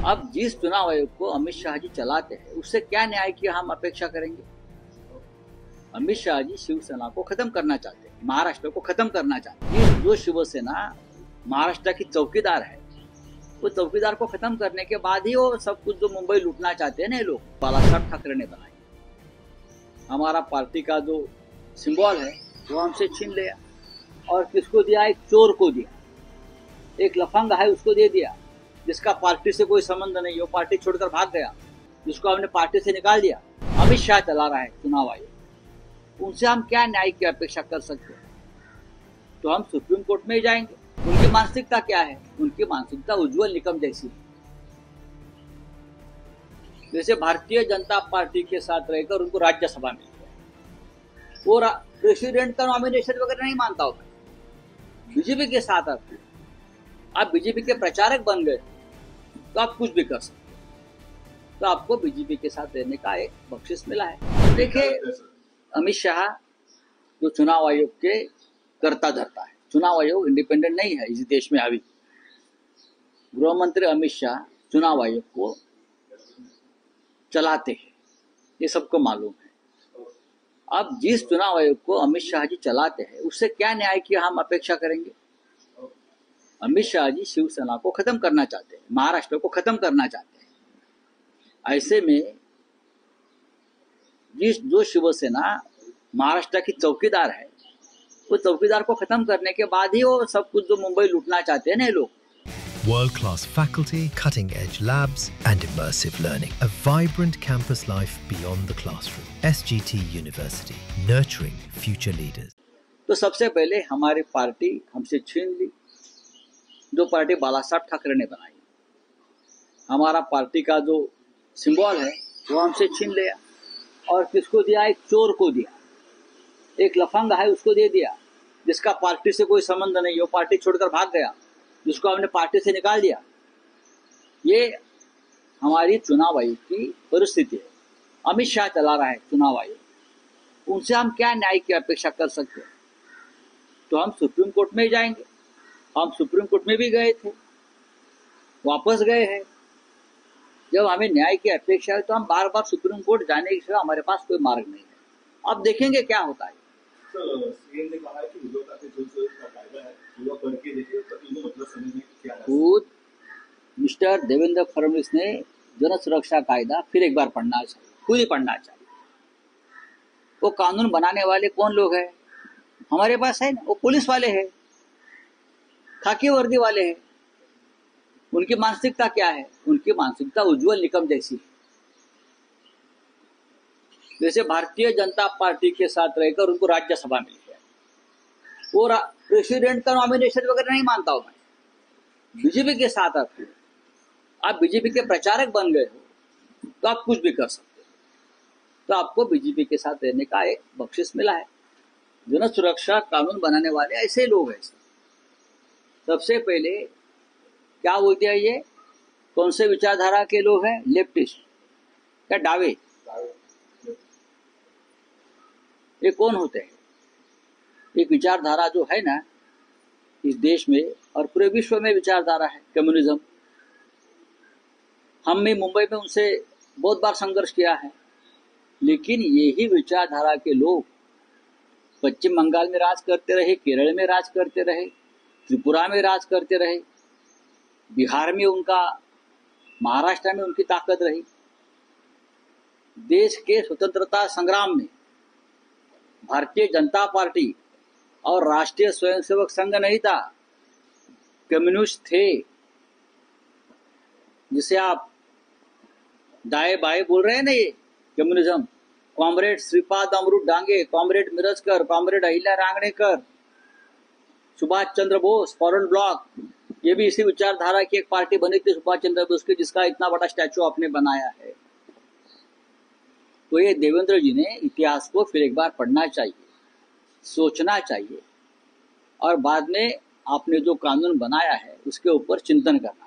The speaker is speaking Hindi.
अब जिस चुनाव आयोग को अमित शाह जी चलाते हैं उससे क्या न्याय की हम अपेक्षा करेंगे। अमित शाह जी शिवसेना को खत्म करना चाहते हैं, महाराष्ट्र को खत्म करना चाहते हैं। जो शिवसेना महाराष्ट्र की चौकीदार है, वो चौकीदार को खत्म करने के बाद ही वो सब कुछ जो मुंबई लूटना चाहते हैं ना, ये लोग बालासाहेब ठाकरे ने बनाई। हमारा पार्टी का जो सिंबल है वो हमसे छीन लिया और किसको दिया? एक चोर को दिया, एक लफंग है उसको दे दिया, जिसका पार्टी से कोई संबंध नहीं, वो पार्टी छोड़कर भाग गया, जिसको हमने पार्टी से निकाल दिया। अमित शाह चला रहा है चुनाव आयोग, उनसे हम क्या न्याय की अपेक्षा कर सकते हैं? तो हम सुप्रीम कोर्ट में ही जाएंगे। उनकी मानसिकता क्या है? उनकी मानसिकता उज्जवल निकम जैसी है। जैसे भारतीय जनता पार्टी के साथ रहकर उनको राज्यसभा मिल गया, वो प्रेसिडेंट का नॉमिनेशन वगैरह नहीं मानता होगा, बीजेपी के साथ आप बीजेपी के प्रचारक बन गए तो आप कुछ भी कर सकते, तो आपको बीजेपी के साथ रहने का एक बख्शिश मिला है। देखिए, अमित शाह जो चुनाव आयोग के कर्ता धर्ता है, चुनाव आयोग इंडिपेंडेंट नहीं है इस देश में। अभी गृह मंत्री अमित शाह चुनाव आयोग को चलाते हैं, ये सबको मालूम है। अब जिस चुनाव आयोग को अमित शाह जी चलाते हैं उससे क्या न्याय की हम अपेक्षा करेंगे। अमित शाह जी शिवसेना को खत्म करना चाहते हैं, महाराष्ट्र को खत्म करना चाहते हैं। ऐसे में जो शिवसेना महाराष्ट्र की चौकीदार है, वो चौकीदार को खत्म करने के बाद ही वो सब कुछ जो मुंबई लूटना चाहते हैं ना, ये लोग। World-class faculty, cutting-edge labs and immersive learning. A vibrant campus life beyond the classroom. SGT University, nurturing future leaders. तो सबसे पहले हमारी पार्टी हमसे छीन ली, जो पार्टी बालासाहेब ठाकरे ने बनाई। हमारा पार्टी का जो सिंबल है वो हमसे छीन लिया और किसको दिया? एक चोर को दिया, एक लफंग है उसको दे दिया, जिसका पार्टी से कोई संबंध नहीं, वो पार्टी छोड़कर भाग गया, जिसको हमने पार्टी से निकाल दिया। ये हमारी चुनाव आयोग की परिस्थिति है। अमित शाह चला रहा है चुनाव आयोग, उनसे हम क्या न्याय की अपेक्षा कर सकते हैं? तो हम सुप्रीम कोर्ट में ही जाएंगे। हम सुप्रीम कोर्ट में भी गए थे, वापस गए हैं। जब हमें न्याय की अपेक्षा है तो हम बार बार सुप्रीम कोर्ट जाने के सिवा हमारे पास कोई मार्ग नहीं है। अब देखेंगे क्या होता है। खुद मिस्टर देवेंद्र फडणवीस ने जन सुरक्षा कायदा फिर एक बार पढ़ना चाहिए, खुद ही पढ़ना चाहिए। वो कानून बनाने वाले कौन लोग हैं? हमारे पास है ना, वो पुलिस वाले हैं, खाकी वर्दी वाले हैं। उनकी मानसिकता क्या है? उनकी मानसिकता उज्जवल निकम जैसी है। जैसे भारतीय जनता पार्टी के साथ रहकर उनको राज्यसभा मिल गया, वो प्रेसिडेंट का नॉमिनेशन वगैरह नहीं मानता होगा, बीजेपी के साथ आप बीजेपी के प्रचारक बन गए हो तो आप कुछ भी कर सकते, तो आपको बीजेपी के साथ रहने का एक बख्शिश मिला है। जन सुरक्षा कानून बनाने वाले ऐसे लोग हैं। सबसे पहले क्या बोलते हैं ये? कौन से विचारधारा के लोग हैं? लेफ्टिस्ट या डावे? ये कौन होते हैं? एक विचारधारा जो है ना इस देश में और पूरे विश्व में विचारधारा है कम्युनिज्म। हमने मुंबई में उनसे बहुत बार संघर्ष किया है, लेकिन यही विचारधारा के लोग पश्चिम बंगाल में राज करते रहे, केरल में राज करते रहे, त्रिपुरा में राज करते रहे, बिहार में उनका, महाराष्ट्र में उनकी ताकत रही। देश के स्वतंत्रता संग्राम में भारतीय जनता पार्टी और राष्ट्रीय स्वयंसेवक संघ नहीं था, कम्युनिस्ट थे। जिसे आप दाएं बाएं बोल रहे हैं ना, ये communism, comrade Shripad Amrit Dange, comrade Mirajkar, comrade Ahilya Rangnekar, Subhash Chandra Bose, forward block, ये भी इसी विचारधारा की एक पार्टी बनी थी सुभाष चंद्र बोस की, जिसका इतना बड़ा स्टैचू आपने बनाया है। तो ये देवेंद्र जी ने इतिहास को फिर एक बार पढ़ना चाहिए, सोचना चाहिए और बाद में आपने जो कानून बनाया है उसके ऊपर चिंतन करना।